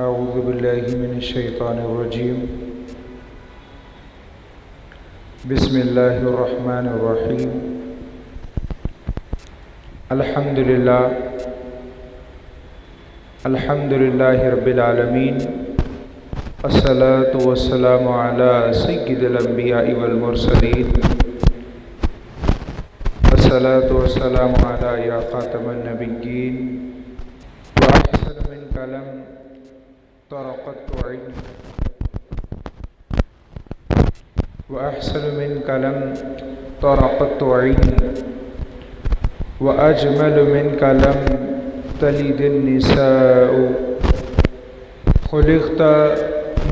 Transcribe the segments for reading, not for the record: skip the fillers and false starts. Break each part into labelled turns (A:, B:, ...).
A: اعوذ باللہ من الشیطان الرجیم بسم اللہ الرحمن الرحیم الحمد للہ رب العالمین الصلاة والسلام علی سید الانبیاء والمرسلین الصلاة والسلام علی یا خاتم النبیین وأحسن منک لم طرقت عینی وأحسن منك لم طرقت عيني وأجمل منك لم تلد النساء خلقت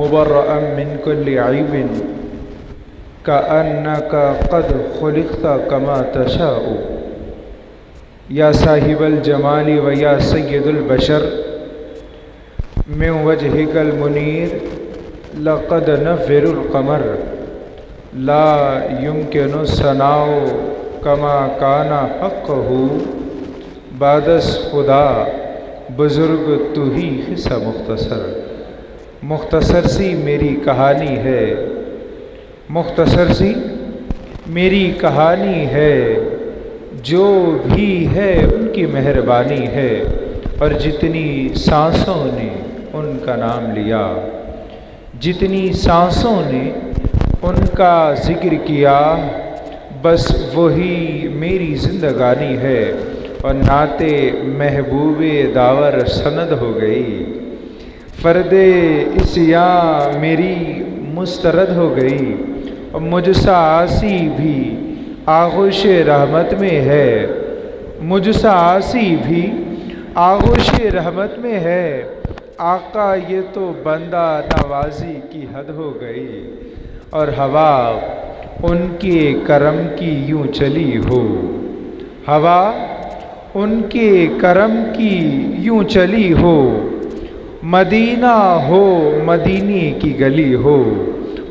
A: مبرأ من كل عيب كأنك قد خلقت كما تشاء يا صاحب الجمال ويا سيد البشر من وجهك المنير لقد نفر القمر لا يمكن الثناء كما كان حقه بعد خدا بزرگ تو ہی قصہ مختصر سی میری کہانی ہے، مختصر سی میری کہانی ہے، جو بھی ہے ان کی مہربانی ہے، اور جتنی سانسوں نے ان کا نام لیا، جتنی سانسوں نے ان کا ذکر کیا، بس وہی میری زندگانی ہے، اور نعت محبوب داور سند ہو گئی، فرد عصیاں میری مسترد ہو گئی، اور مجھ سا عاصی بھی آغوش رحمت میں ہے، مجھ سا عاصی بھی آغوش رحمت میں ہے، آقا یہ تو بندہ نوازی کی حد ہو گئی، اور ہوا ان کے کرم کی یوں چلی ہو، ہوا ان کے کرم کی یوں چلی ہو، مدینہ ہو مدینے کی گلی ہو،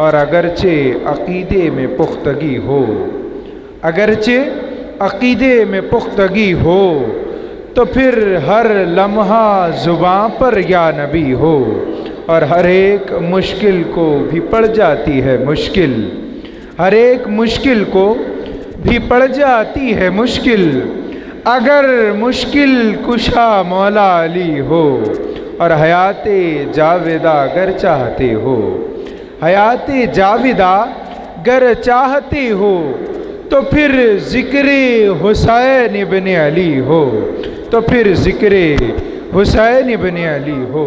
A: اور اگرچہ عقیدے میں پختگی ہو، اگرچہ عقیدے میں پختگی ہو، تو پھر ہر لمحہ زباں پر یا نبی ہو، اور ہر ایک مشکل کو بھی پڑ جاتی ہے مشکل، ہر ایک مشکل کو بھی پڑ جاتی ہے مشکل، اگر مشکل کشا مولا علی ہو، اور حیات جاویدہ گر چاہتے ہو، حیات جاویدہ گر چاہتے ہو، تو پھر ذکر حسین ابن علی ہو، تو پھر ذکر حسین ابن علی ہو،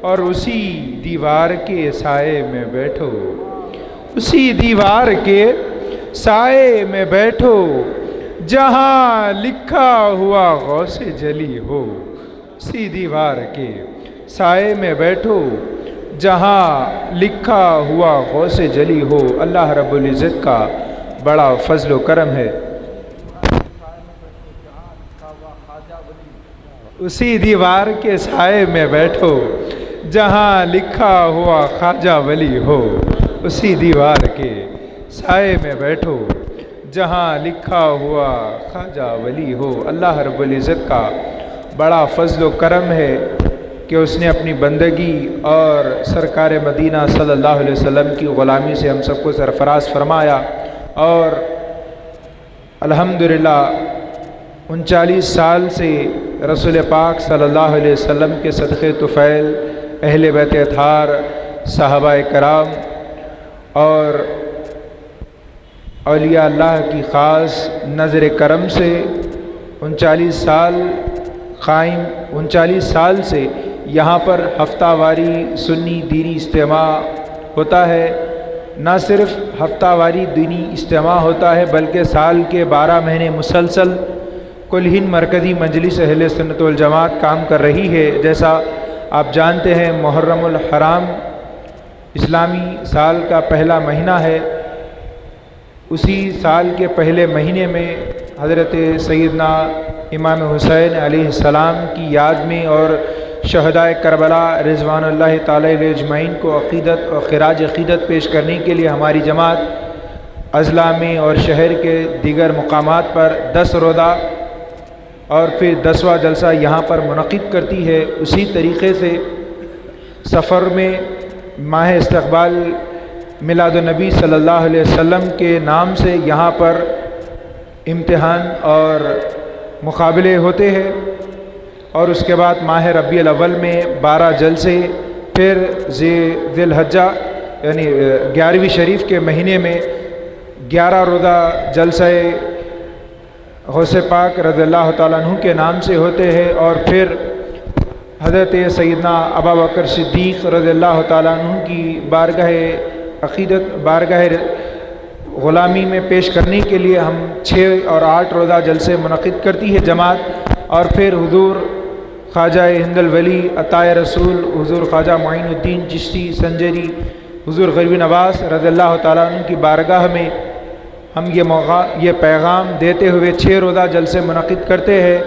A: اور اسی دیوار کے سائے میں بیٹھو، اسی دیوار کے سائے میں بیٹھو، جہاں لکھا ہوا غوث جلی ہو، اسی دیوار کے سائے میں بیٹھو، جہاں لکھا ہوا غوث جلی ہو۔ اللہ رب العزت کا بڑا فضل و کرم ہے، اسی دیوار کے سائے میں بیٹھو، جہاں لکھا ہوا خواجہ ولی ہو، اسی دیوار کے سائے میں بیٹھو، جہاں لکھا ہوا خواجہ ولی ہو۔ اللہ رب العزت کا بڑا فضل و کرم ہے کہ اس نے اپنی بندگی اور سرکار مدینہ صلی اللہ علیہ وسلم کی غلامی سے ہم سب کو سرفراز فرمایا، اور الحمدللہ 39 سال سے رسول پاک صلی اللہ علیہ وسلم کے صدقے طفیل، اہل بیت اطہار، صحابہ کرام اور اولیاء اللہ کی خاص نظر کرم سے 39 سال قائم، 39 سال سے یہاں پر ہفتہ واری سنی دینی اجتماع ہوتا ہے، نہ صرف ہفتہ واری دینی اجتماع ہوتا ہے بلکہ سال کے 12 مہینے مسلسل کل ہند مرکزی مجلس اہل سنت والجماعت کام کر رہی ہے۔ جیسا آپ جانتے ہیں محرم الحرام اسلامی سال کا پہلا مہینہ ہے، اسی سال کے پہلے مہینے میں حضرت سیدنا امام حسین علیہ السلام کی یاد میں اور شہدائے کربلا رضوان اللہ تعالی علیہ اجمعین کو عقیدت اور خراج عقیدت پیش کرنے کے لیے ہماری جماعت اضلاع میں اور شہر کے دیگر مقامات پر 10 روزہ اور پھر 10واں جلسہ یہاں پر منعقد کرتی ہے۔ اسی طریقے سے سفر میں ماہ استقبال میلاد النبی صلی اللہ علیہ وسلم کے نام سے یہاں پر امتحان اور مقابلے ہوتے ہیں، اور اس کے بعد ماہ ربیع الاول میں 12 جلسے، پھر ذی الحجہ یعنی 11ویں شریف کے مہینے میں 11 روزہ جلسہ غوث پاک رضی اللہ تعالیٰ عنہ کے نام سے ہوتے ہیں، اور پھر حضرت سیدنا ابوبکر صدیق رضی اللہ تعالیٰ عنہ کی بارگاہ عقیدت، بارگاہ غلامی میں پیش کرنے کے لیے ہم 6 اور 8 روزہ جلسے منعقد کرتی ہے جماعت، اور پھر حضور خواجہ ہند الولی عطائے رسول حضور خواجہ معین الدین چشتی سنجری حضور غریب نواز رضی اللہ تعالیٰ عنہ کی بارگاہ میں ہم یہ پیغام دیتے ہوئے 6 روزہ جلسے منعقد کرتے ہیں،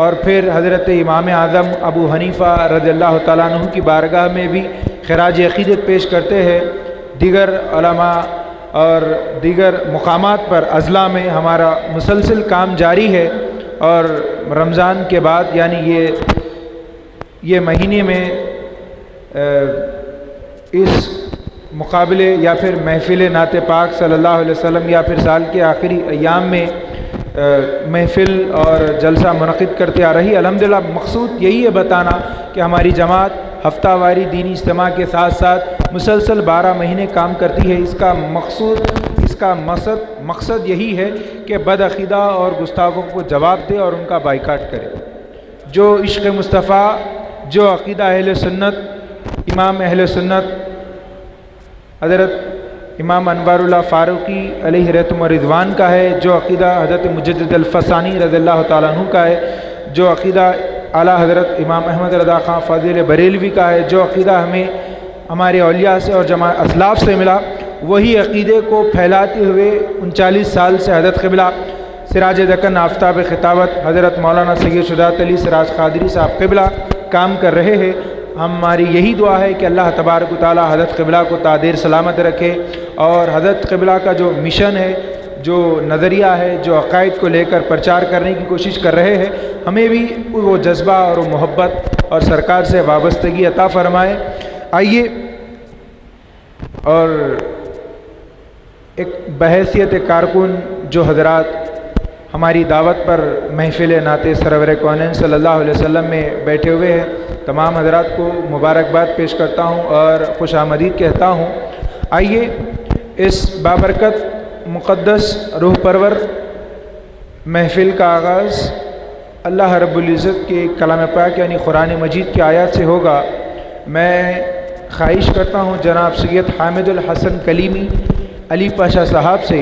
A: اور پھر حضرت امام اعظم ابو حنیفہ رضی اللہ تعالیٰ عنہ کی بارگاہ میں بھی خراج عقیدت پیش کرتے ہیں۔ دیگر علماء اور دیگر مقامات پر اضلاع میں ہمارا مسلسل کام جاری ہے، اور رمضان کے بعد یعنی یہ مہینے میں اس مقابلے یا پھر محفل نعت پاک صلی اللہ علیہ وسلم یا پھر سال کے آخری ایام میں محفل اور جلسہ منعقد کرتے آ رہی۔ الحمدللہ مقصود یہی ہے بتانا کہ ہماری جماعت ہفتہ واری دینی اجتماع کے ساتھ ساتھ مسلسل 12 مہینے کام کرتی ہے۔ اس کا مقصد یہی ہے کہ بد عقیدہ اور گستاخوں کو جواب دے اور ان کا بائیکاٹ کرے۔ جو عشق مصطفیٰ، جو عقیدہ اہل سنت، امام اہل سنت حضرت امام انوار اللہ فاروقی علیہ رحمۃ و رضوان کا ہے، جو عقیدہ حضرت مجدد الفسانی رضی اللہ تعالیٰ عنہ کا ہے، جو عقیدہ اعلیٰ حضرت امام احمد رضا خان فاضل بریلوی کا ہے، جو عقیدہ ہمیں ہمارے اولیاء سے اور اسلاف سے ملا، وہی عقیدے کو پھیلاتے ہوئے 39 سال سے حضرت قبلہ سراج دکن آفتاب خطابت حضرت مولانا سید شجاعت علی سراج قادری صاحب قبلہ کام کر رہے ہیں۔ ہماری یہی دعا ہے کہ اللہ تبارک و تعالی حضرت قبلہ کو تعدیر سلامت رکھے، اور حضرت قبلہ کا جو مشن ہے، جو نظریہ ہے، جو عقائد کو لے کر پرچار کرنے کی کوشش کر رہے ہیں، ہمیں بھی وہ جذبہ اور وہ محبت اور سرکار سے وابستگی عطا فرمائے۔ آئیے اور ایک بحیثیت کارکن جو حضرات ہماری دعوت پر محفل نعت سرور کونین صلی اللہ علیہ وسلم میں بیٹھے ہوئے ہیں، تمام حضرات کو مبارکباد پیش کرتا ہوں اور خوش آمدید کہتا ہوں۔ آئیے اس بابرکت مقدس روح پرور محفل کا آغاز اللہ رب العزت کے کلام پاک یعنی قرآن مجید کی آیات سے ہوگا۔ میں خواہش کرتا ہوں جناب سید حامد الحسن کلیمی علی پاشا صاحب سے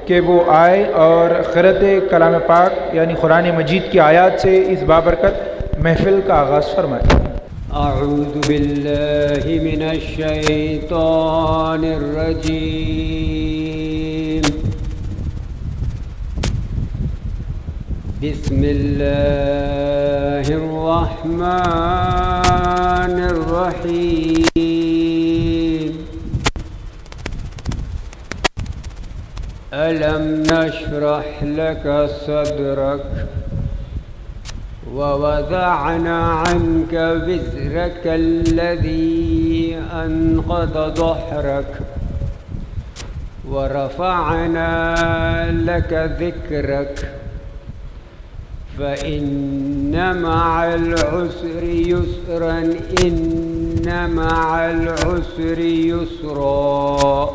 A: کہ وہ آئے اور قرأت کلام پاک یعنی قرآن مجید کی آیات سے اس بابرکت محفل کا آغاز فرمائیں۔
B: اعوذ باللہ من الشیطان الرجیم، بسم اللہ الرحمن الرحیم، ألم نشرح لك صدرك ووضعنا عنك وزرك الذي أنقض ظهرك ورفعنا لك ذكرك فإن مع العسر يسرا إن مع العسر يسرا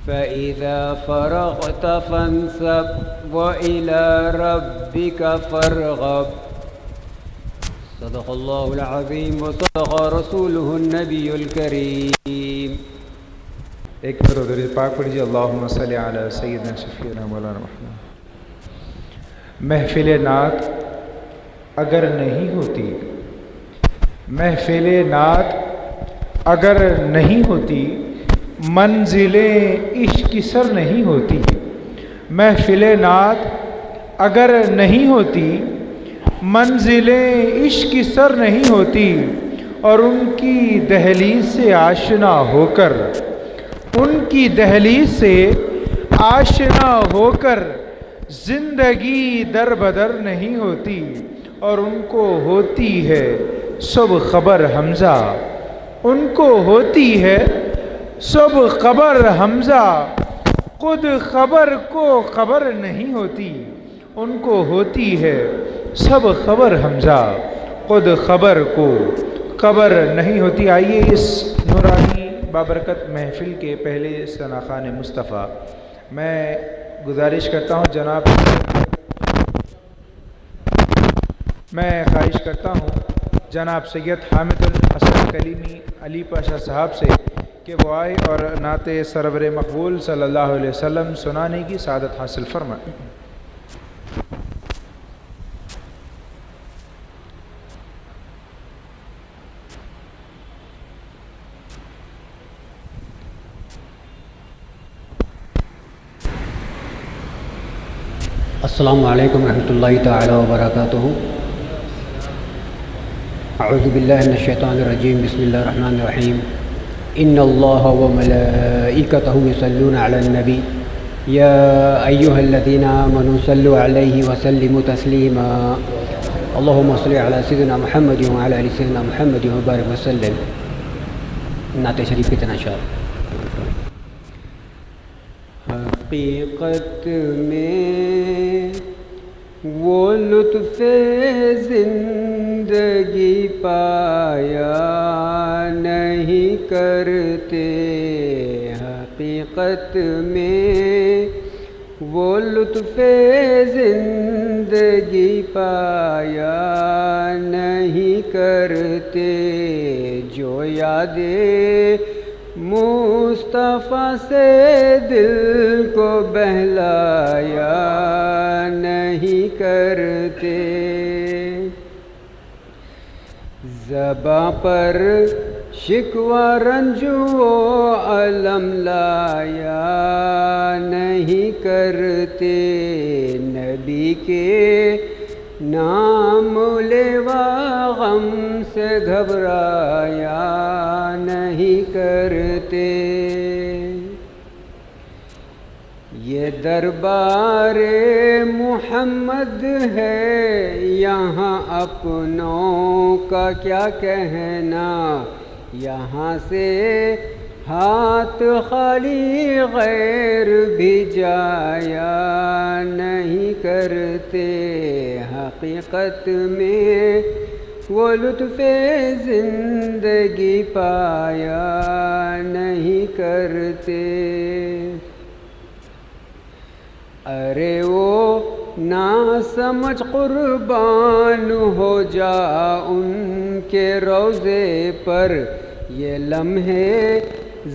B: فإذا فرغت فانصب وإلى ربك فارغب۔ صدق الله العظيم وصدق رسوله النبي الكريم۔
A: ایک مرتبہ درود پاک پڑھیے، اللہم صلی علی سیدنا شفیعنا مولانا محمد۔ محفل نعت اگر نہیں ہوتی، محفل نعت اگر نہیں ہوتی، منزلیں عشق کی سر نہیں ہوتی۔ محفل نعت اگر نہیں ہوتی، منزلیں عشق کی سر نہیں ہوتی، اور ان کی دہلیز سے آشنا ہو کر، ان کی دہلیز سے آشنا ہو کر زندگی در بدر نہیں ہوتی، اور ان کو ہوتی ہے صبح خبر حمزہ ان کو ہوتی ہے صبح خبر حمزہ، خود خبر کو خبر نہیں ہوتی ان کو ہوتی ہے سب خبر حمزہ، خود خبر کو خبر نہیں ہوتی۔ آئیے اس نورانی بابرکت محفل کے پہلے ثناخوان مصطفیٰ میں گزارش کرتا ہوں جناب، میں خواہش کرتا ہوں جناب سید حامد الحسن کلیمی علی پاشا صاحب سے کہ وہ آئے اور نعت سرور مقبول صلی اللہ علیہ وسلم سنانے کی سعادت حاصل فرمائیں۔
B: السلام علیکم ورحمۃ اللہ تعالی وبرکاتہ۔ اعوذ باللہ من الشیطان الرجیم، بسم اللہ الرحمن الرحیم۔ ان اللہ وملائکتہ یصلون علی النبی یا ایہا الذین آمنوا صلوا علیہ وسلموا تسلیما، اللہم صل علی سیدنا محمد وعلی آل سیدنا محمد وبارک وسلم۔ نعت شریف کی تناشار۔ حقیقت میں وہ لطف زندگی پایا نہیں کرتے، حقیقت میں وہ لطف زندگی پایا نہیں کرتے، جو یادیں مصطفیٰ سے دل کو بہلایا نہیں کرتے، زباں پر شکوہ رنج و الم لایا نہیں کرتے، نبی کے نام لیوا غم سے گھبرایا نہیں کرتے، یہ دربار محمد ہے یہاں اپنوں کا کیا کہنا، یہاں سے ہاتھ خالی غیر بھی جایا نہیں کرتے، حقیقت میں وہ لطف زندگی پایا نہیں کرتے، ارے وہ نا سمجھ قربان ہو جا ان کے روضے پر، یہ لمحے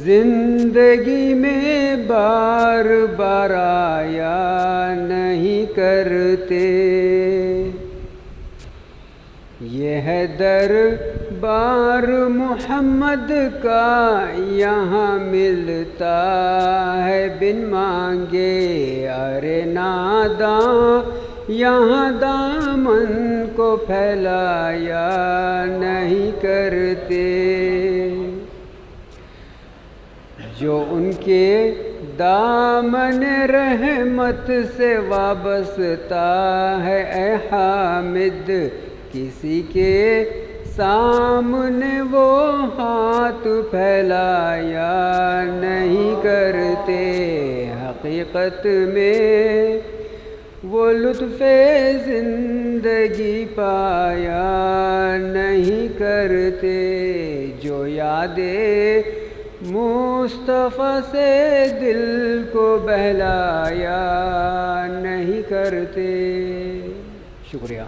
B: زندگی میں بار بار آیا نہیں کرتے، یہ ہے دربار محمد کا یہاں ملتا ہے بن مانگے، ارے ناداں یہاں دامن کو پھیلایا نہیں کرتے، جو ان کے دامن رحمت سے وابستہ ہے اے حامد، کسی کے سامنے وہ ہاتھ پھیلایا نہیں کرتے، حقیقت میں وہ لطف زندگی پایا نہیں کرتے، جو یادیں مصطفیٰ سے دل کو بہلایا نہیں کرتے۔ شکریہ۔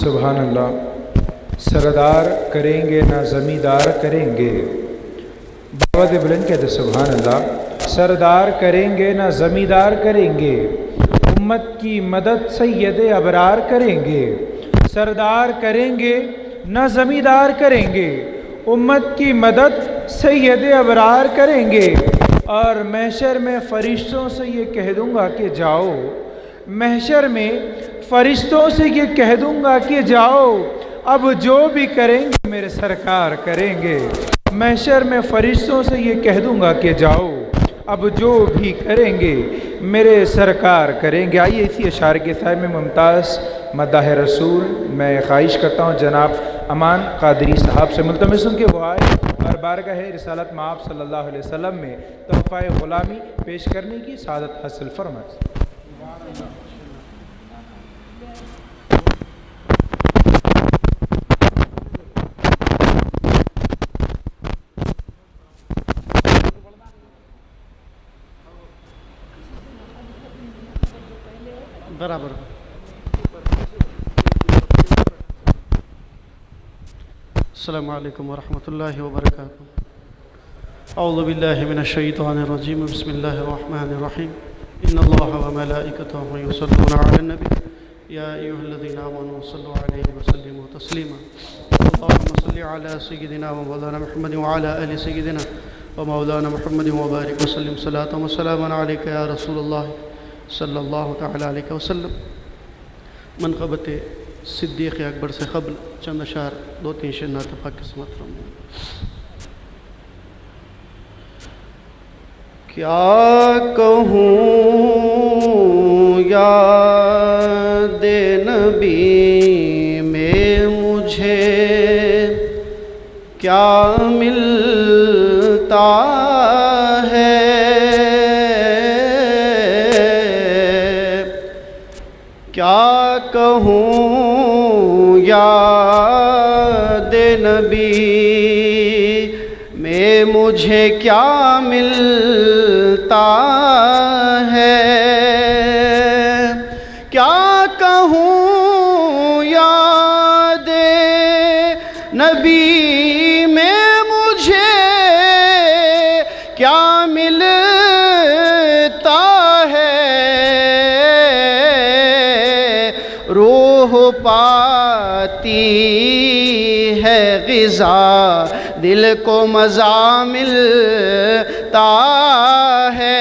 A: سبحان اللہ۔ سردار کریں گے نہ زمیندار کریں گے، باوت بلند کہتے سبحان اللہ۔ سردار کریں گے نہ زمیندار کریں گے، امت کی مدد سید ابرار کریں گے، سردار کریں گے نہ زمیندار کریں گے، امت کی مدد سید ابرار کریں گے، اور محشر میں فرشتوں سے یہ کہہ دوں گا کہ جاؤ محشر میں فرشتوں سے یہ کہہ دوں گا کہ جاؤ، اب جو بھی کریں گے میرے سرکار کریں گے۔ محشر میں فرشتوں سے یہ کہہ دوں گا کہ جاؤ، اب جو بھی کریں گے میرے سرکار کریں گے۔ آئیے اسی اشعار کے سائے میں ممتاز مداح رسول میں خواہش کرتا ہوں جناب امان قادری صاحب سے ملتمس ہوں کہ وہ آئے اور بارگاہ رسالت مآب صلی اللہ علیہ وسلم میں تحفہ غلامی پیش کرنے کی سعادت حاصل فرمائیں۔
C: برابر۔ السلام علیکم ورحمۃ اللہ وبرکاتہ۔ اعوذ باللہ من الشیطان الرجیم، بسم اللہ الرحمن الرحیم۔ ان اللہ وملائکتہ یصلون علی النبی یا ایھا الذین آمنوا صلوا علیہ وسلموا تسلیما۔ اللہم صل علی سیدنا ومولانا محمد وعلی آل سیدنا ومولانا محمد وبارک وسلم صلاۃ وسلاما علیک یا رسول اللہ صلی اللہ تعالی علیہ وسلم۔ منقبت صدیق اکبر سے قبل چند اشعار، دو تین شعر نعت پاک کی سماعت فرمائیں۔ کیا کہوں یاد نبی میں مجھے کیا ملتا ہے، کیا کہوں یاد نبی میں مجھے کیا ملتا ہے، کیا کہوں یاد نبی میں مجھے کیا ملتا ہے، روح پاتی ہے غذا دل کو مزہ ملتا ہے،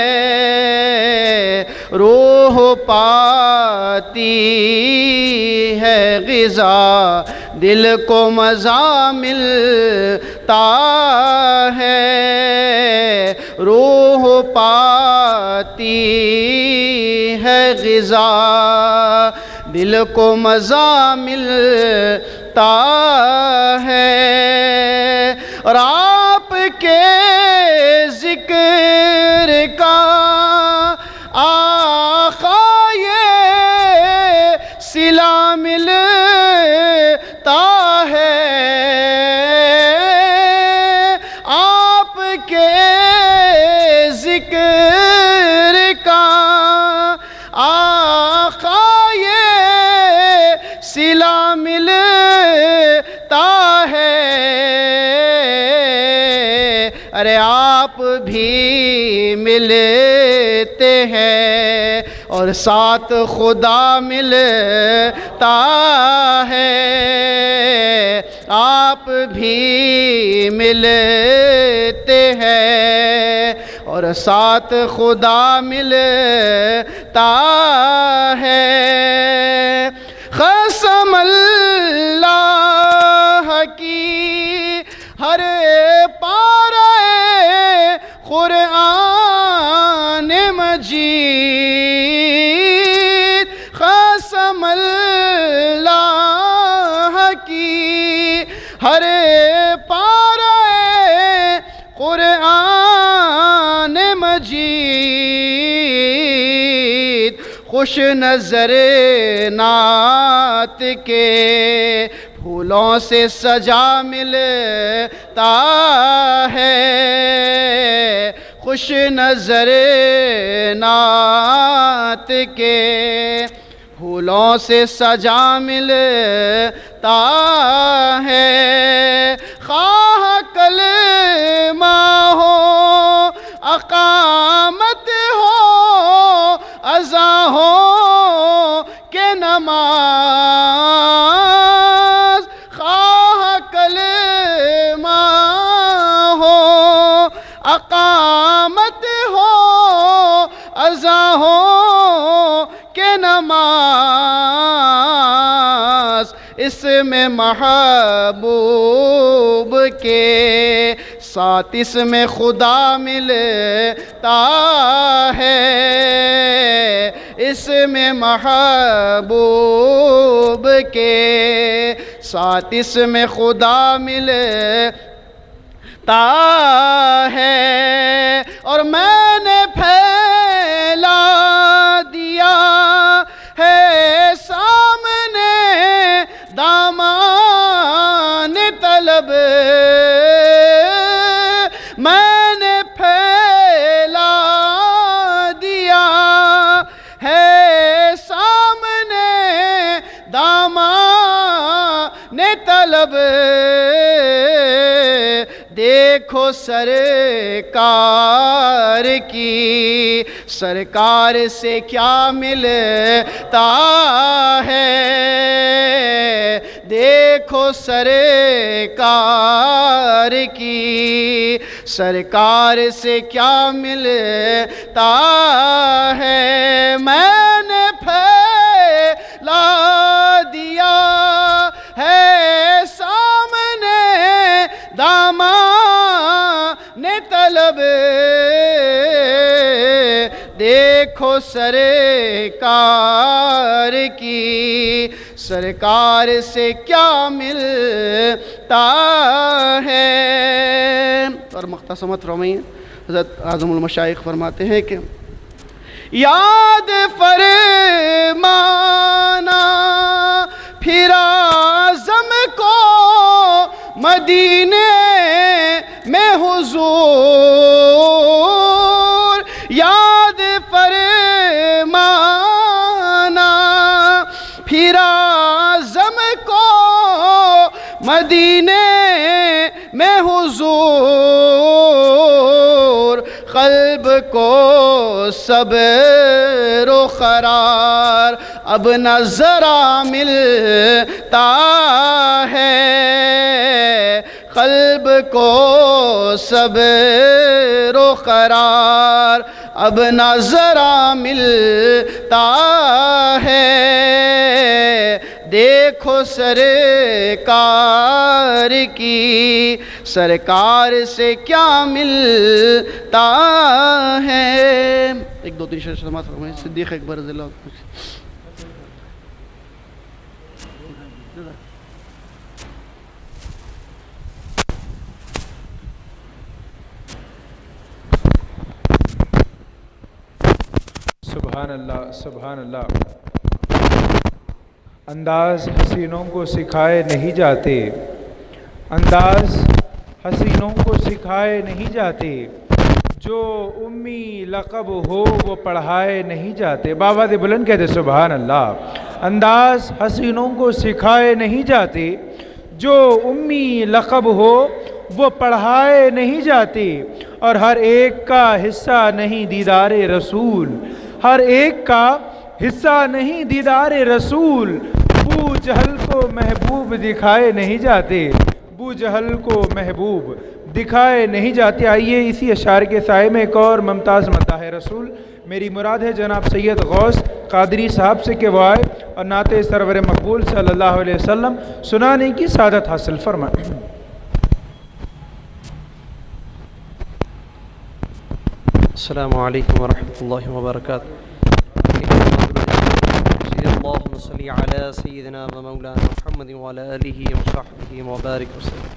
C: روح پاتی ہے غذا دل کو مزہ ملتا ہے، روح پاتی ہے غذا دل کو مزہ ملتا ہے، اور آپ کے ذکر کا آقا یہ صلہ ملتا ہے، آپ کے ذکر کا آقا صلہ ملتا ہے، ارے آپ بھی ملتے ہیں اور ساتھ خدا ملتا ہے، آپ بھی ملتے ہیں اور ساتھ خدا ملتا ہے، قسم اللہ کی ہر پارہ قرآن مجید، قسم اللہ کی ہر پارہ قرآن مجید، خوش نظر نعت کے پھولوں سے سجا ملتا ہے، خوش نظر نعت کے پھولوں سے سجا ملتا ہے، خواہ کلمہ ہو اقامت ہو اذا ہو کہ نماز، خواہ کلمہ ہو اقامت ہو اذا ہو کہ نماز، نماز اس میں محبوب کے ساتھ اس میں خدا ملتا ہے، اس میں محبوب کے ساتھ اس میں خدا ملتا ہے، اور میں نے پھیلا دیا ہے سامنے دامان طلب، میں نے پھیلا دیا ہے سامنے دامان طلب، دیکھو سرکار کی، سرکار سے کیا ملتا ہے، دیکھو سرکار کی، سرکار سے کیا ملتا ہے، میں نے پھیلا دیا ہے سامنے دامان طلب، دیکھو سرکار کی، سرکار سے کیا ملتا ہے۔ اور مختصمت فرمائیں، حضرت اعظم المشائخ فرماتے ہیں کہ یاد فرمانا پھر اعظم کو مدینے میں حضور، یاد فرمانا پھر اعظم کو مدینے میں حضور، قلب کو صبر و قرار اب نہ ذرا ملتا ہے، قلب کو صبر و قرار اب نہ ذرا ملتا ہے، دیکھو سرکار کی، سرکار سے کیا ملتا ہے۔ ایک دو تین شعر سماعت فرمائیں صدیق اکبر رضی اللہ عنہ۔
A: سبحان اللہ، سبحان اللہ۔ انداز حسینوں کو سکھائے نہیں جاتے، انداز حسینوں کو سکھائے نہیں جاتے، جو امی لقب ہو وہ پڑھائے نہیں جاتے۔ بابا دے بلند کہتے سبحان اللہ۔ انداز حسینوں کو سکھائے نہیں جاتے، جو امی لقب ہو وہ پڑھائے نہیں جاتے، اور ہر ایک کا حصہ نہیں دیدار رسول، ہر ایک کا حصہ نہیں دیدار رسول، ابو جہل کو محبوب دکھائے نہیں جاتے، ابو جہل کو محبوب دکھائے نہیں جاتے۔ آئیے اسی اشعار کے سائے میں ایک اور ممتاز مداح رسول، میری مراد ہے جناب سید غوث قادری صاحب سے کہ وہ آئے اور نعت سرور مقبول صلی اللہ علیہ وسلم سنانے کی سعادت حاصل فرمائیں۔
D: السلام علیکم ورحمۃ اللہ وبرکاتہ۔ اللہم صلی علی سیدنا و مولانا محمد وعلی آلہ وصحبہ وبارک وسلم۔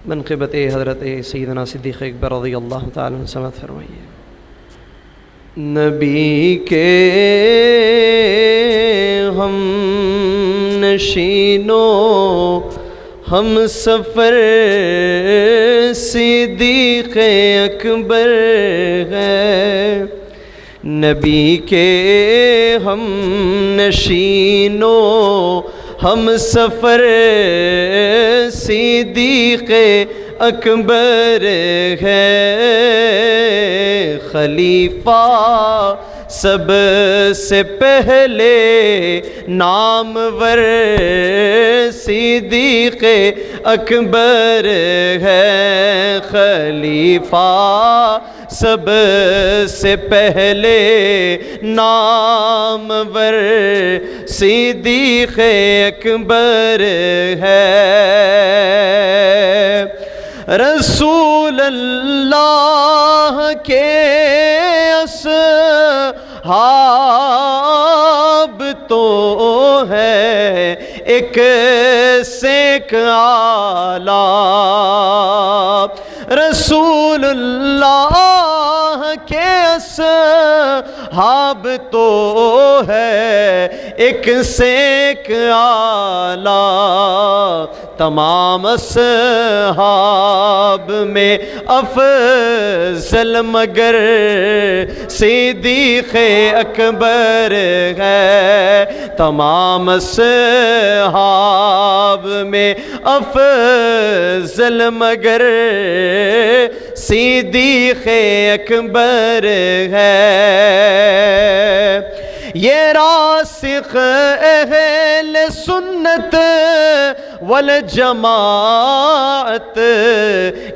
D: منقبت حضرت سیدنا صدیق اکبر رضی اللہ تعالیٰ عنہ سماعت فرمائیے۔ نبی کے ہم نشینوں ہم سفر صدیق اکبر ہے، نبی کے ہم نشینوں ہم سفر صدیق اکبر ہے، خلیفہ سب سے پہلے نامور صدیق اکبر ہے خلیفہ سب سے پہلے نامور صدیق اکبر ہے رسول اللہ کے اصحاب تو ہے ایک سے ایک اعلیٰ رسول اللہ کے اصحاب تو ہے ایک سے ایک اعلیٰ تمام اصحاب میں افضل مگر صدیق اکبر ہے تمام اصحاب میں افضل مگر صدیق اکبر ہے یہ راسخ اہل سنت والجماعت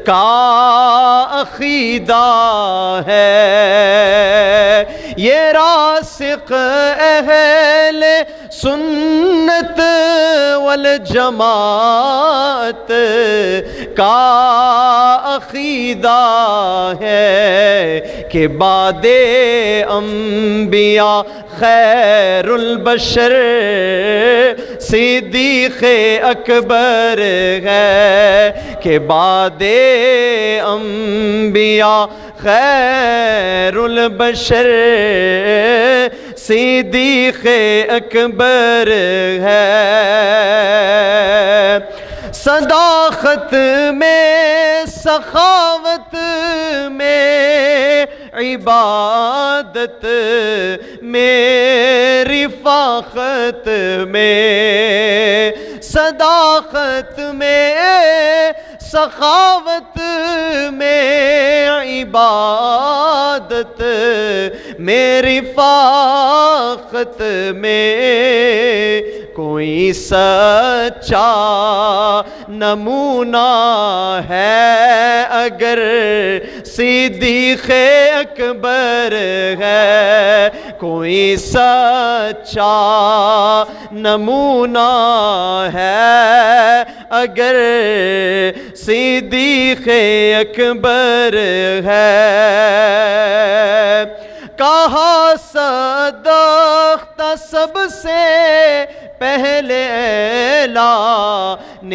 D: کا عقیدہ ہے یہ راسخ اہل سنت والجماعت کا عقیدہ ہے کہ بعد انبیاء خیر البشر صدیق اکبر ہے کہ بعد انبیاء خیر البشر صدیق اکبر ہے صداقت میں سخاوت میں عبادت میں رفاقت میں صداقت میں سخاوت میں عبادت میں رفاقت میں کوئی سچا نمونہ ہے اگر صدیق اکبر ہے کوئی سچا نمونہ ہے اگر صدیق اکبر ہے کہا صدقت سب سے پہلے اعلان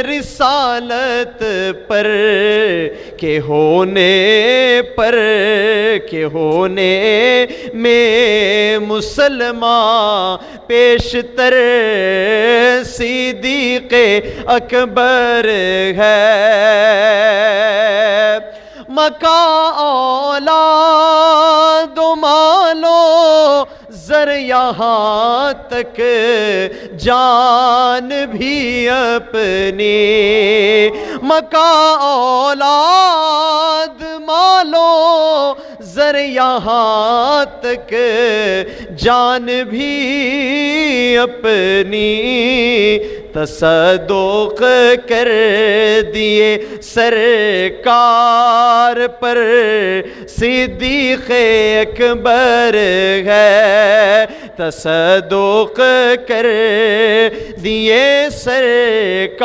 D: رسالت پر کہ ہونے میں مسلمان پیشتر صدیق اکبر ہے مکہ اولاد و مالو زر یہاں تک جان بھی اپنی مکہ اولاد مالو زر یہاں تک جان بھی اپنی تصدق کر دیے سرکار پر صدیق اکبر ہے تصدق کر دیے سرکار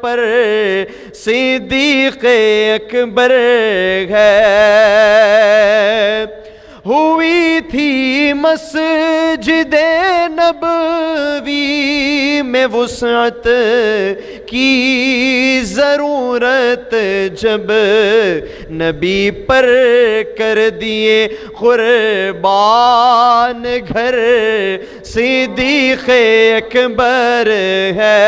D: پر صدیق اکبر ہے ہوئی تھی مسجد نبوی میں وسعت کی ضرورت جب نبی پر کر دیے قربان گھر صدیق اکبر ہے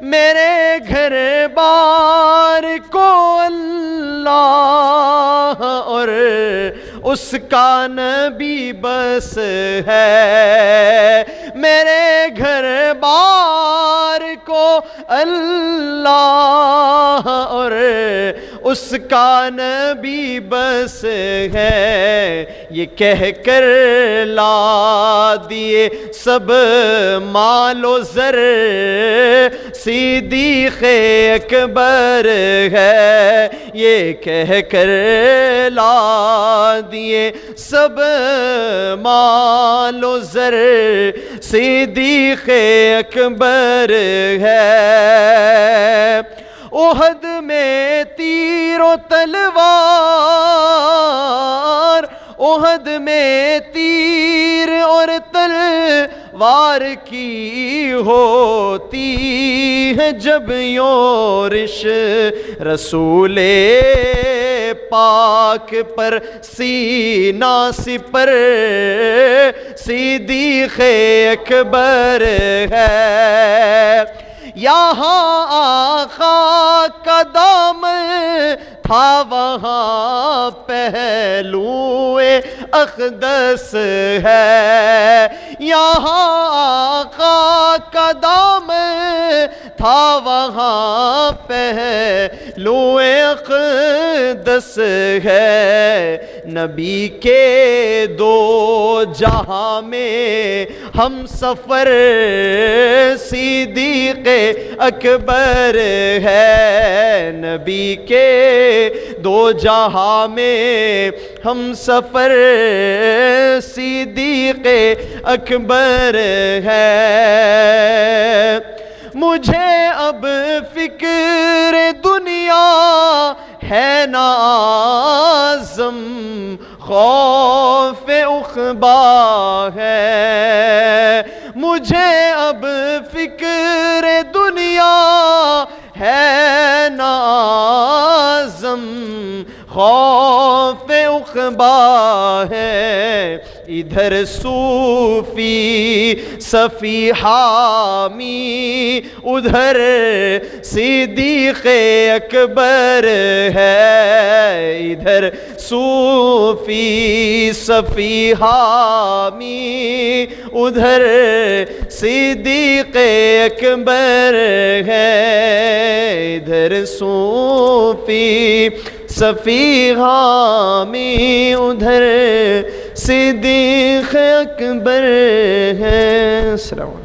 D: میرے گھر بار کو اللہ اور اس کا نبی بس ہے میرے گھر بار کو اللہ اور
E: اس کا نبی بس ہے، یہ کہہ کر لا دیے سب مال و زر، صدیق اکبر ہے، یہ کہہ کر لا دیے سب مال و زر، صدیق اکبر ہے۔ احد میں تیر و تلوار، احد میں تیر اور تلوار کی ہوتی ہے جب یورش رسول پاک پر سینہ سپر، صدیق اکبر ہے۔ یہاں آقا کا دامن تھا، وہاں پہلو اقدس ہے، یہاں آقا کا دامن تھا، وہاں پہلو اقدس ہے۔ نبی کے دو جہاں میں ہم سفر، صدیق اکبر ہے، نبی کے دو جہاں میں ہم سفر، صدیق اکبر ہے۔ مجھے اب فکر دنیا ہے نہ عازم، خوف عقبیٰ ہے، مجھے اب فکر دنیا ہے نہ عازم، خوف عقبیٰ ہے۔ ادھر صوفی صفی حامی، ادھر صدیق اکبر ہے، ادھر صوفی صفی حامی، ادھر صدیق اکبر ہے، ادھر صوفی صفی حامی، ادھر صدیق اکبر ہے۔ السلام علیکم۔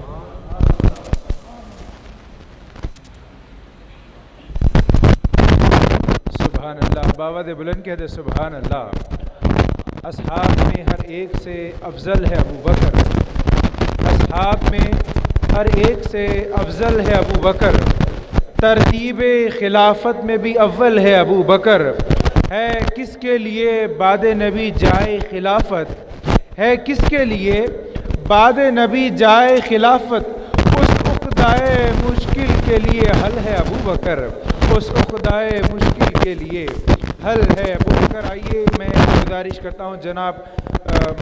A: سبحان اللہ، باواد بلند کہتے سبحان اللہ۔ اصحاب میں ہر ایک سے افضل ہے ابو بکر، اصحاب میں ہر ایک سے افضل ہے ابو بکر، ترتیب خلافت میں بھی اول ہے ابو بکر، ہے کس کے لیے بعد نبی جائے خلافت، ہے کس کے لیے بعد نبی جائے خلافت، اس عقدۂ مشکل کے لیے حل ہے ابو بکر، اس عقدۂ مشکل کے لیے حل ہے ابو بکر۔ آئیے میں گزارش کرتا ہوں جناب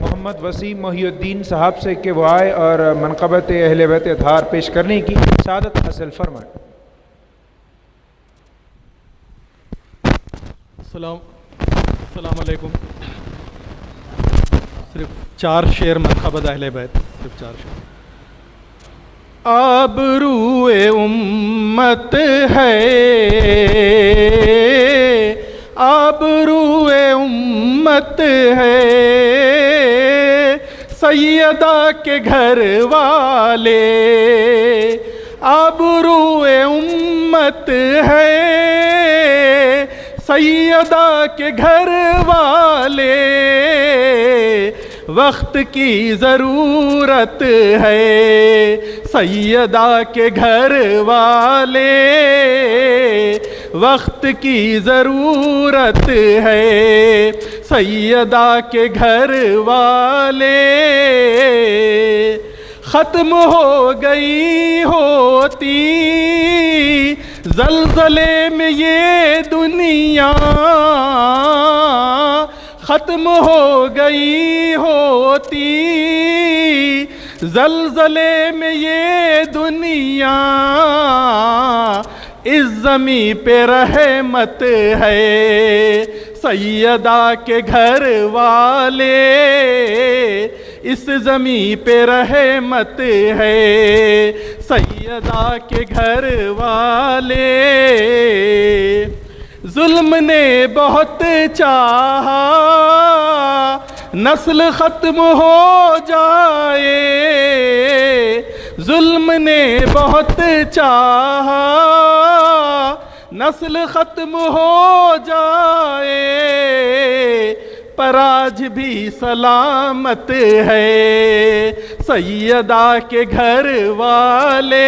A: محمد وسیم محی الدین صاحب سے کہ وہ آئے اور منقبت اہل بیت اطہار پیش کرنے کی سعادت حاصل فرمائیں۔
F: السلام علیکم۔ صرف 4 شعر منقبت اہل بیت، صرف 4 شعر۔ آبروئے امت ہے، آبروئے امت ہے، سیدہ کے گھر والے، آبروئے امت ہے، سیدہ کے گھر والے، وقت کی ضرورت ہے، سیدہ کے گھر والے، وقت کی ضرورت ہے، سیدہ کے گھر والے، ختم ہو گئی ہوتی زلزلے میں یہ دنیا، ختم ہو گئی ہوتی زلزلے میں یہ دنیا، اس زمین پہ رحمت ہے، سیدہ کے گھر والے، اس زمین پہ رحمت ہے، سیدہ کے گھر والے،
C: ظلم نے بہت چاہا نسل ختم ہو جائے، ظلم نے بہت چاہا نسل ختم ہو جائے، پر آج بھی سلامت ہے سیدہ کے گھر والے،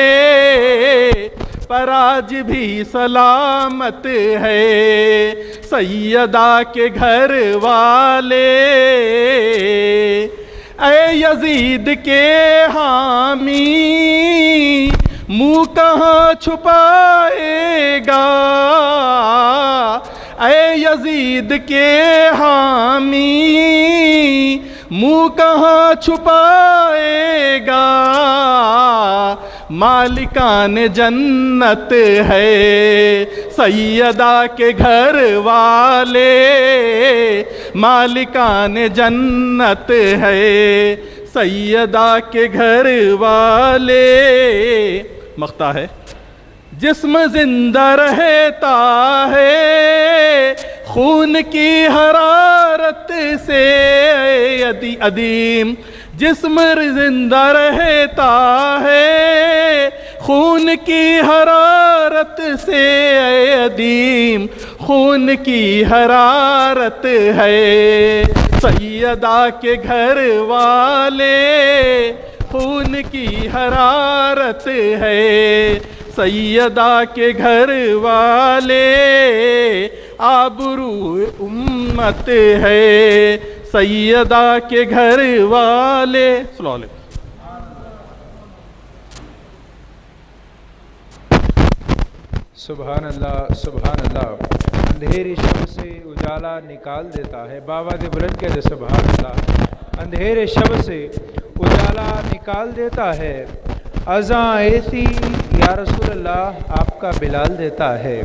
C: پر آج بھی سلامت ہے سیدہ کے گھر والے۔ اے یزید کے حامی منہ کہاں چھپائے گا، اے یزید کے حامی منہ کہاں چھپائے گا، مالکان جنت ہے سیدہ کے گھر والے، مالکان جنت ہے سیدہ کے گھر والے۔ مقطع ہے، جسم زندہ رہتا ہے خون کی حرارت سے عدیم، جسم زندہ رہتا ہے خون کی حرارت سے عدیم، خون کی حرارت ہے سیدہ کے گھر والے، خون کی حرارت ہے سیدہ کے گھر والے، آبرو امت ہے سیدہ کے گھر والے۔ صلی اللہ علیہ وسلم۔
A: سبحان اللہ سبحان اللہ، اندھیری شب سے اجالا نکال دیتا ہے، باواد بلند کہتے سبحان اللہ، اندھیرے شب سے اجالا نکال دیتا ہے، اذاں ایسی یا رسول اللہ آپ کا بلال دیتا ہے،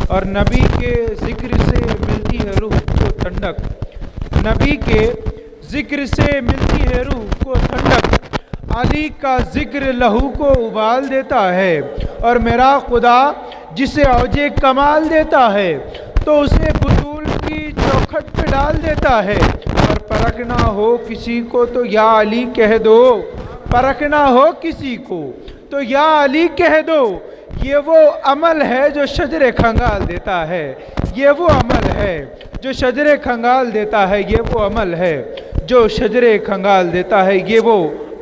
A: اور نبی کے ذکر سے ملتی ہے روح کو ٹھنڈک، نبی کے ذکر سے ملتی ہے روح کو ٹھنڈک، علی کا ذکر لہو کو ابال دیتا ہے، اور میرا خدا جسے اوج کمال دیتا ہے تو اسے بطول کی چوکھٹ پہ ڈال دیتا ہے، اور پرکھنا ہو کسی کو تو یا علی کہہ دو، پرکھنا ہو کسی کو تو یا علی کہہ دو، یہ وہ عمل ہے جو شجر کھنگال دیتا ہے، یہ وہ عمل ہے جو شجر کھنگال دیتا ہے، یہ وہ عمل ہے جو شجر کھنگال دیتا ہے، یہ وہ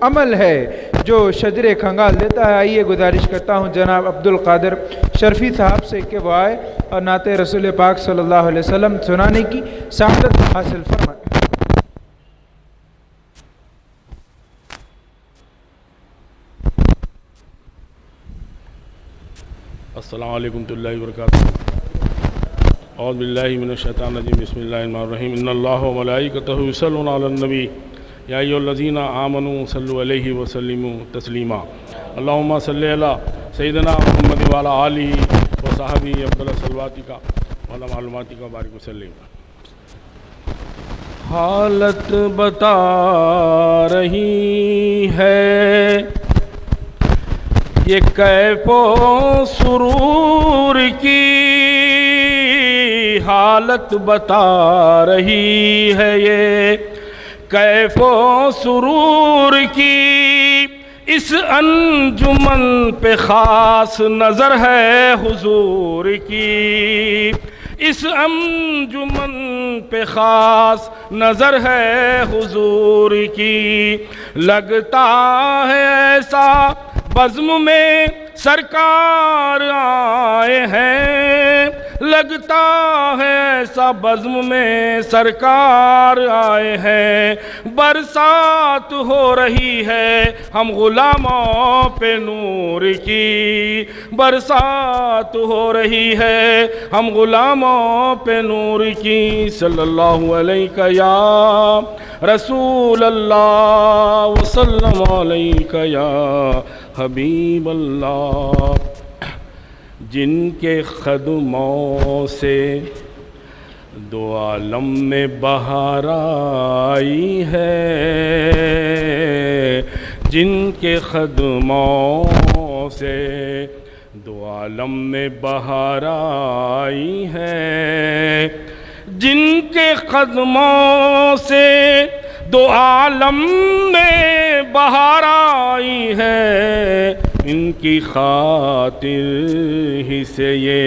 A: عمل ہے جو شجر کھنگال دیتا ہے۔ آئیے گزارش کرتا ہوں جناب عبدالقادر شرفی صاحب سے کہ وہ آئے اور نعت رسول پاک صلی اللہ علیہ وسلم سنانے کی سعادت حاصل فرمائے۔
G: السلام علیکم ورحمۃ اللہ وبرکاتہ۔ اعوذ باللہ من الشیطان الرجیم، بسم اللہ الرحمن الرحیم، ان اللہ وملائکتہ یصلون علی النبی یا ایھا الذین آمنوا صلوا علیہ وسلموا تسلیما، اللہم صلی علی سیدنا محمد وعلی آلہ وصحبہ افضل صلواتک وعلی معلوماتک وبارک وسلم۔ حالت بتا رہی ہے یہ کیف و سرور کی، حالت بتا رہی ہے یہ کیف و سرور کی، اس انجمن پہ خاص نظر ہے حضور کی، اس انجمن پہ خاص نظر ہے حضور کی، لگتا ہے ایسا بزم میں سرکار آئے ہیں، لگتا ہے ایسا بزم میں سرکار آئے ہیں، برسات ہو رہی ہے ہم غلاموں پہ نور کی، برسات ہو رہی ہے ہم غلاموں پہ نور کی، صلی اللہ علیہ یا رسول اللہ وسلم علیہ یا حبیب اللہ۔ جن کے قدموں سے دو عالم میں بہار آئی ہے، جن کے قدموں سے دو عالم میں بہار آئی ہے، جن کے قدموں سے دو عالم میں بہار آئی ہے، ان کی خاطر ہی سے یہ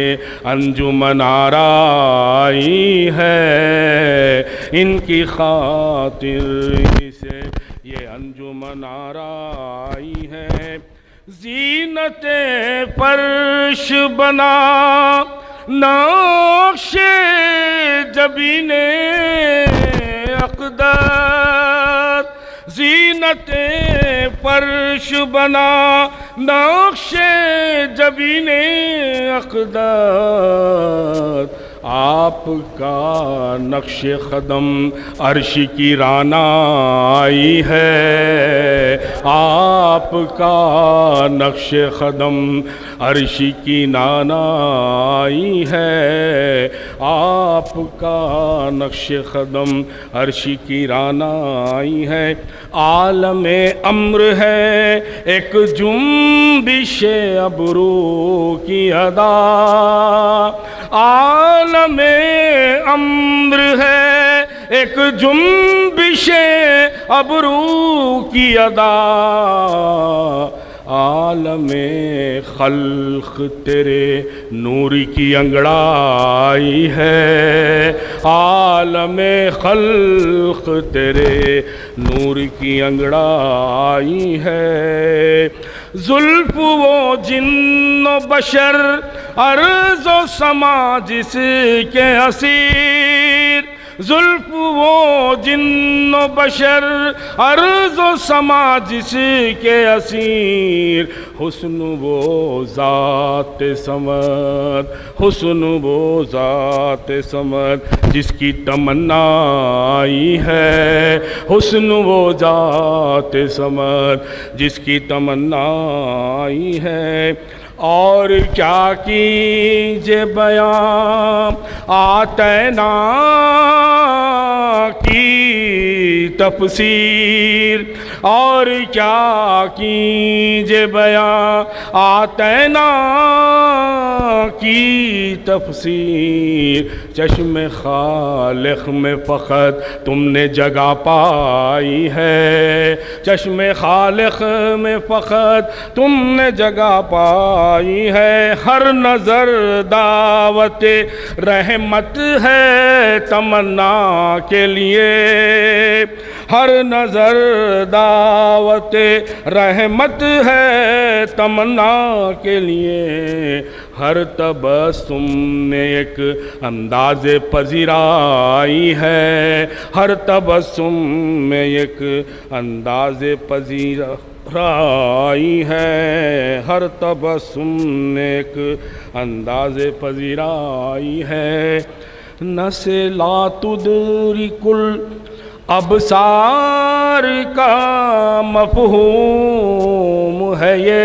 G: انجمن آرائی ہے، ان کی خاطر ہی سے یہ انجمن آرائی ہے۔ زینت فرش بنا نقش جبین اقدار، زینت فرش بنا نقش جبین اقدار، آپ کا نقش قدم عرش کی رعنائی ہے، آپ کا نقش قدم عرش کی رعنائی ہے، آپ کا نقش قدم عرش کی رعنائی ہے۔ عالم امر ہے ایک جنبش ابرو کی ادا، عالم امر ہے ایک جنبش ابرو کی ادا، عالم خلق تیرے نور کی انگڑائی ہے، عالم خلق تیرے نور کی انگڑائی ہے۔ زلف و جن و بشر ارض و سما جس کے اسیر، زلف و جن و بشر ارض و سما جس کے اسیر، حسن و ذات سمد، حسن و ذات سمد جس کی تمنا آئی ہے، حسن و ذات سمد جس کی تمنا آئی ہے۔ اور کیا کیجے بیان آتینا کی تفسیر، اور کیا کیجے بیان آتینا کی تفسیر، چشم خالق میں فقط تم نے جگہ پائی ہے، چشم خالق میں فقط تم نے جگہ پائی ہے۔ ہر نظر دعوت رحمت ہے تمنا کے لیے، ہر نظر دعوت رحمت ہے تمنا کے لیے، ہر تبسم میں ایک انداز پذیرائی ہے، ہر تبسم میں ایک انداز پذیرائی ہے، ہر تبسم میں ایک انداز پذیرائی ہے۔ نسے لا تدرک الابصار کا مفہوم ہے یہ،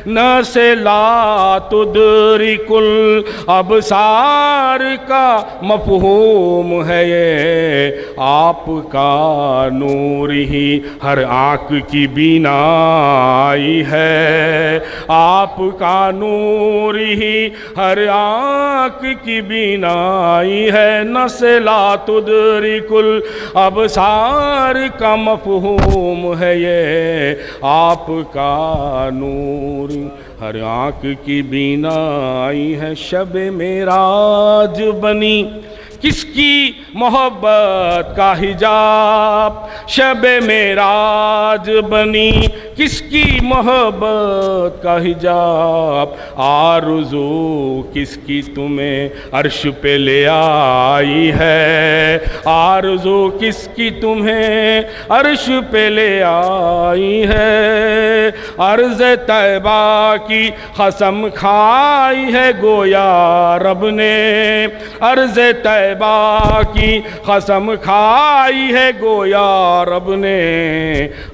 G: نسے لا تدرک الابصار کا مفہوم ہے یہ، آپ کا نور ہی ہر آنکھ کی بینائی ہے، آپ کا نور ہی ہر آنکھ کی بینائی ہے۔ نسے لا تدرک الابصار کا مفہوم ہے یہ، آپ کا نور ہر آنکھ کی بینائی ہے۔ شب معراج بنی کس کی محبت کا حجاب، شب معراج بنی کس کی محبت کا حجاب، آرزو کس کی تمہیں عرش پہ لے آئی ہے، آرزو کس کی تمہیں عرش پہ لے آئی ہے۔ عرض طیبہ کی قسم کھائی ہے گویا رب نے، عرض طیبہ کی قسم کھائی ہے گویا رب نے،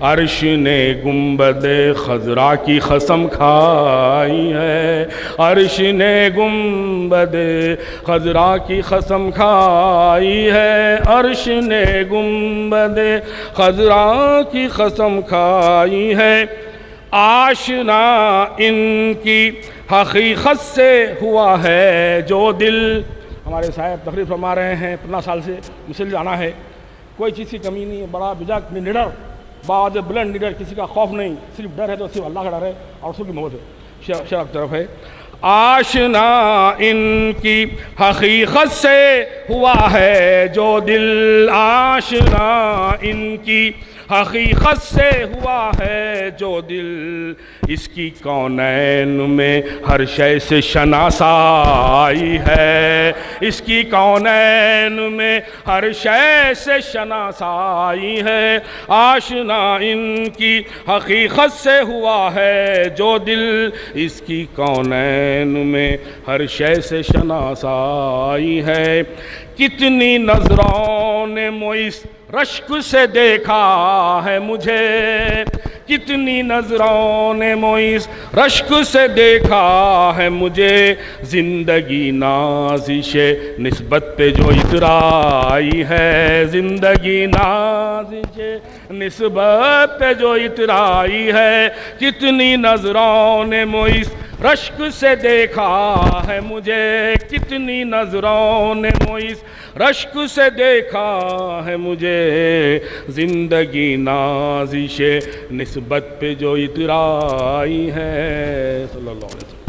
G: عرش نے گنبد خضرا کی قسم کھائی ہے، عرش نے گنبد خضرا کی قسم کھائی ہے، عرش نے گنبد خضرا کی قسم کھائی ہے۔ آشنا ان کی حقیقت سے ہوا ہے جو دل. ہمارے صاحب تقریر فرما رہے ہیں 15 سال سے مسل جانا ہے، کوئی چیز کی کمی نہیں ہے، بڑا بجا نڈر، بعد بلند نڈر، کسی کا خوف نہیں، صرف ڈر ہے تو صرف اللہ کا ڈر ہے اور رسول کی محبت ہے. شرف طرف ہے. آشنا ان کی حقیقت سے ہوا ہے جو دل، آشنا ان کی حقیقت سے ہوا ہے جو دل. اس کی کونین میں ہر شے سے شناسائی ہے، اس کی کونین میں ہر شے سے شناسائی ہے. آشنا ان کی حقیقت سے ہوا ہے جو دل، اس کی کونین میں ہر شے سے شناسائی ہے. کتنی نظروں نے مئس رشک سے دیکھا ہے مجھے، کتنی نظروں نے مئس رشک سے دیکھا ہے مجھے. زندگی نازش نسبت پہ جو اترائی ہے، زندگی نازش نسبت پہ جو اترائی ہے. کتنی نظروں نے مئس رشک سے دیکھا ہے مجھے، کتنی نظروں نے مئس رشک سے دیکھا ہے مجھے. زندگی نازش نسبت پہ جو اترائی ہے. صلی اللہ علیہ وسلم.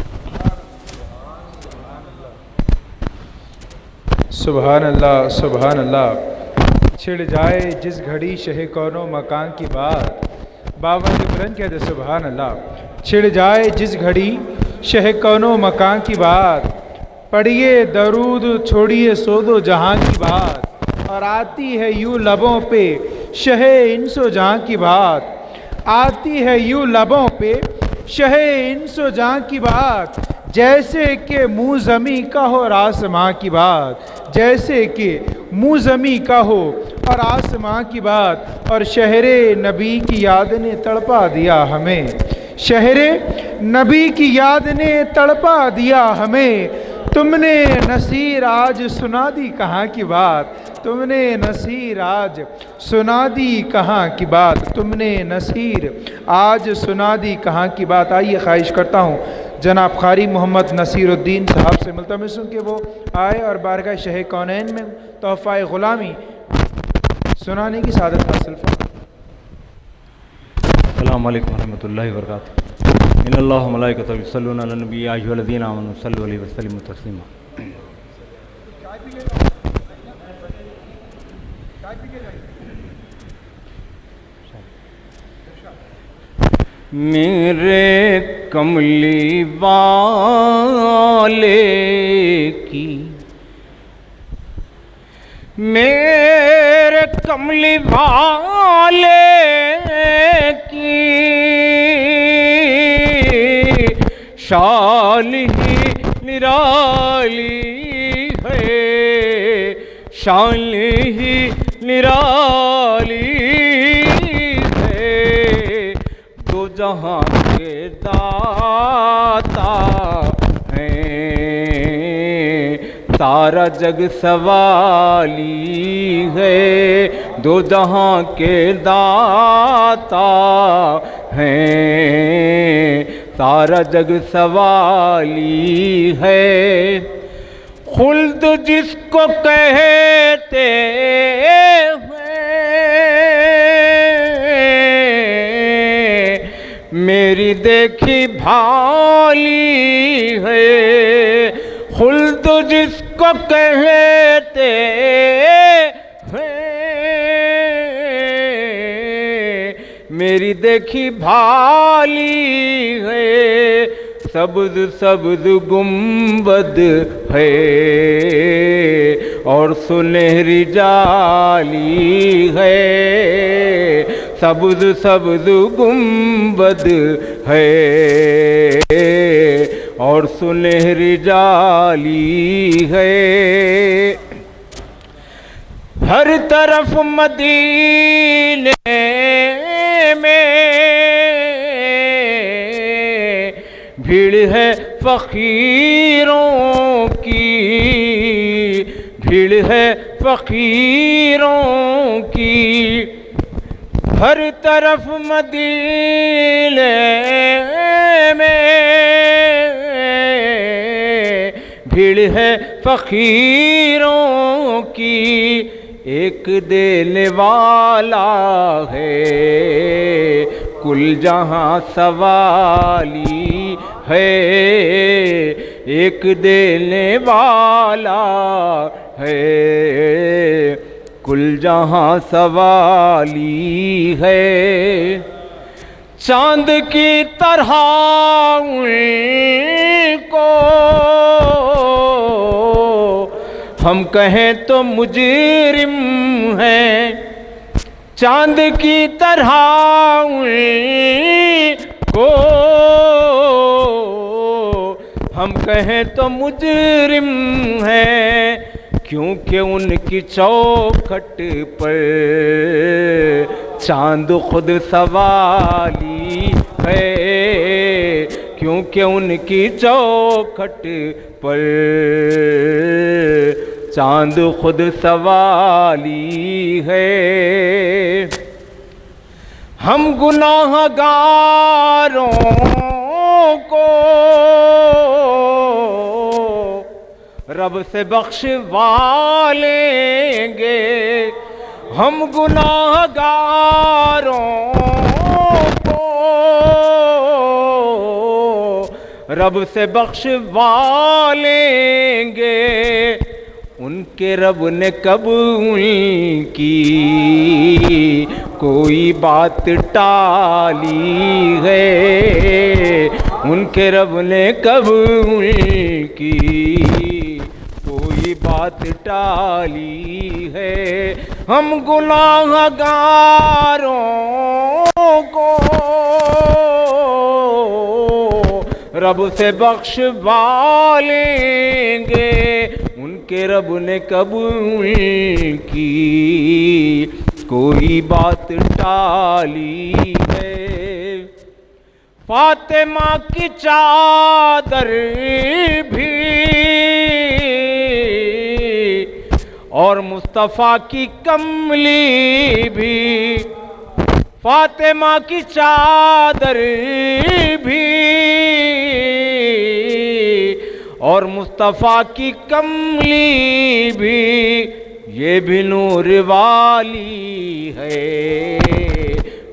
A: سبحان اللہ سبحان اللہ. چھڑ جائے جس گھڑی شہ کون و مکان کی بات، باون کے بلند کہتے سبحان اللہ. چھڑ جائے جس گھڑی شہ کون و مکان کی بات، پڑھیے درود چھوڑیے سود و جہاں کی بات. اور آتی ہے یوں لبوں پہ شہ انس و جہاں کی بات، آتی ہے یوں لبوں پہ شہ انس و جہاں کی بات. جیسے کہ منہ زمیں کا ہو اور آسماں کی بات، جیسے کہ منہ زمیں کا ہو اور آسماں کی بات. اور شہر نبی کی یاد نے تڑپا دیا ہمیں، شہر نبی کی یاد نے تڑپا دیا ہمیں. تم نے نصیر آج سنا دی کہاں کی بات، تم نے نصیر آج سنا دی کہاں کی بات، تم نے نصیر آج سنا دی کہاں کی بات. آئیے خواہش کرتا ہوں جناب قاری محمد نصیر الدین صاحب سے ملتمس ہوں کہ وہ آئے اور بارگاہ شہ کونین میں تحفہ غلامی سنانے کی سعادت حاصل فرمائیں.
H: السلام علیکم ورحمۃ اللہ وبرکاتہ. ان اللہ و ملائکتہ یصلون علی النبی یا ایھا الذین آمنوا صلوا علیہ وسلموا تسلیما. میرے کملی والے کی، میرے کملی والے کی شان ہی نرالی ہے، شان ہی نرالی ہے. دو جہاں کے داتا ہیں، سارا جگ سوالی ہے. دو جہاں کے داتا ہیں، سارا جگ سوالی ہے. خلد جس کو کہتے ہیں، میری دیکھی بھالی ہے. خلد جس کو کہتے ہیں، میری دیکھی بھالی ہے. سبز سبز گنبد ہے اور سنہری جالی ہے. سبز سبز گنبد ہے اور سنہری جالی ہے. ہر طرف مدینے میں بھیڑ ہے فقیروں کی، بھیڑ ہے فقیروں کی.
A: ہر طرف مدینے میں بھیڑ ہے فقیروں کی، ایک دینے والا ہے کل جہاں سوالی ہے، ایک دینے والا ہے کل جہاں سوالی ہے۔ چاند کی طرح ان کو ہم کہیں تو مجرم ہیں، چاند کی طرح ان کو ہم کہیں تو مجرم ہیں، کیونکہ ان کی چوکھٹ پر چاند خود سوالی ہے، کیونکہ ان کی چوکھٹ پر چاند خود سوالی ہے۔ ہم گناہ گاروں کو رب سے بخشوا لیں گے، ہم گناہ گاروں کو رب سے بخشوا لیں گے، ان کے رب نے کب ان کی کوئی بات ٹالی ہے، ان کے رب نے کب ان کی کوئی بات ٹالی ہے۔ ہم گناہ گاروں کو رب سے بخشوا لیں گے، ان کے رب نے کب ان کی کوئی بات ٹالی ہے۔ فاطمہ کی چادر بھی اور مصطفیٰ کی کملی بھی، فاطمہ کی چادر بھی اور مصطفیٰ کی کملی بھی، یہ بھی نور والی ہے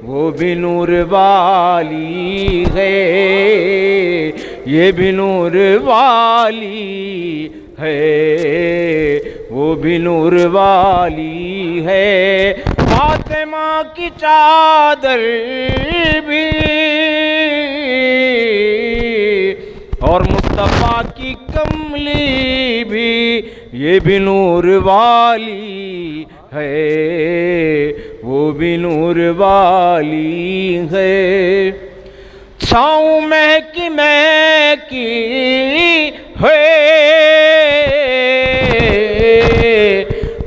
A: وہ بھی نور والی ہے، یہ بھی نور والی ہے وہ بھی نور والی ہے۔ فاطمہ کی چادر بھی اور مصطفیٰ کی کملی بھی، یہ بھی نور والی ہے وہ بھی نور والی ہے۔ چھاؤں مہکی مہکی ہے،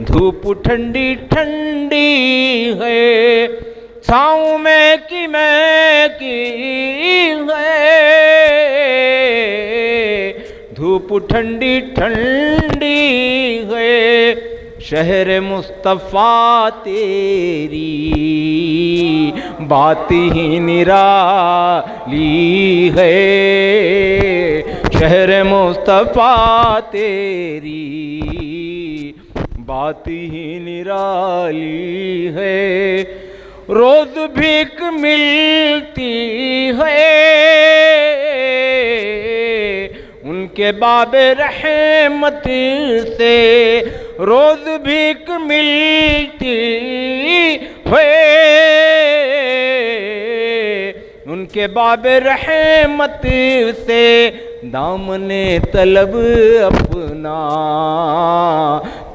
A: دھوپ ٹھنڈی ٹھنڈی ہے، چھاؤں مہکی مہکی ہے، دھوپ ٹھنڈی ٹھنڈی ہے، شہر مصطفیٰ تیری بات ہی نرالی ہے، شہر مصطفیٰ تیری بات ہی نرالی ہے۔ روز بھیک ملتی ہے ان کے باب رحمت سے، روز بھیک ملتی ہے ان کے باب رحمت سے، دامن طلب اپنا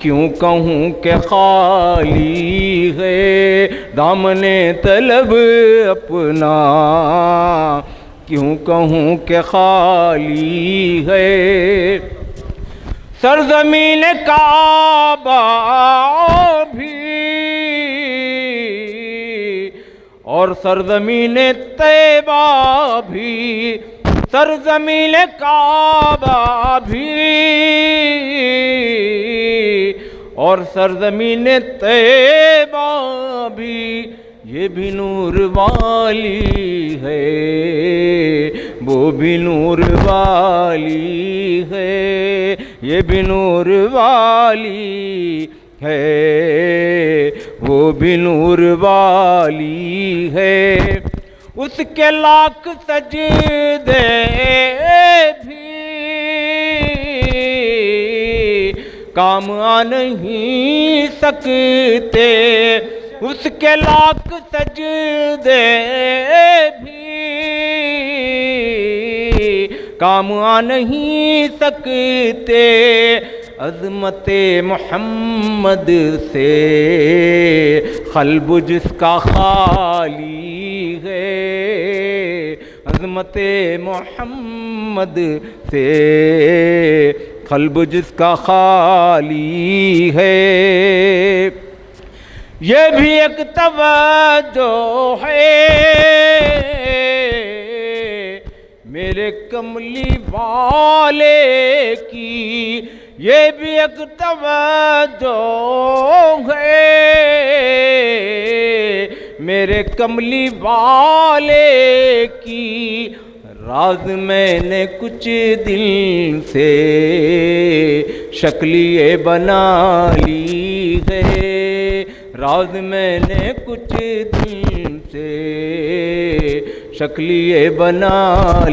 A: کیوں کہوں کہ خالی ہے، دامن طلب اپنا کیوں کہوں کہ خالی ہے۔ سرزمین کعبہ بھی اور سرزمین طیبہ بھی، سرزمین کعبہ بھی اور سرزمین طیبہ بھی،
H: یہ بھی نور والی ہے، وہ بھی نور والی ہے، یہ بھی نور والی ہے، وہ بھی نور والی ہے، اس کے لاکھ سجدے بھی کام آ نہیں سکتے، اس کے لاکھ سجدے بھی کام آ نہیں سکتے، عظمت محمد سے قلب جس کا خالی ہے، عظمت محمد سے قلب جس کا خالی ہے، یہ بھی ایک توجہ ہے میرے کملی والے کی، یہ بھی ایک توجہ ہے میرے کملی والے کی، راز میں نے کچھ دل سے شکلیے بنا لی ہے، راز میں نے کچھ دل سے شکلیے بنا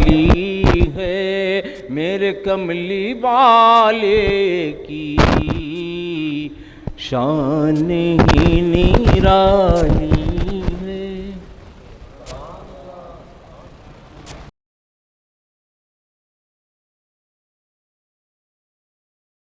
H: لی ہے، میرے کملی والے کی شان ہی نرالی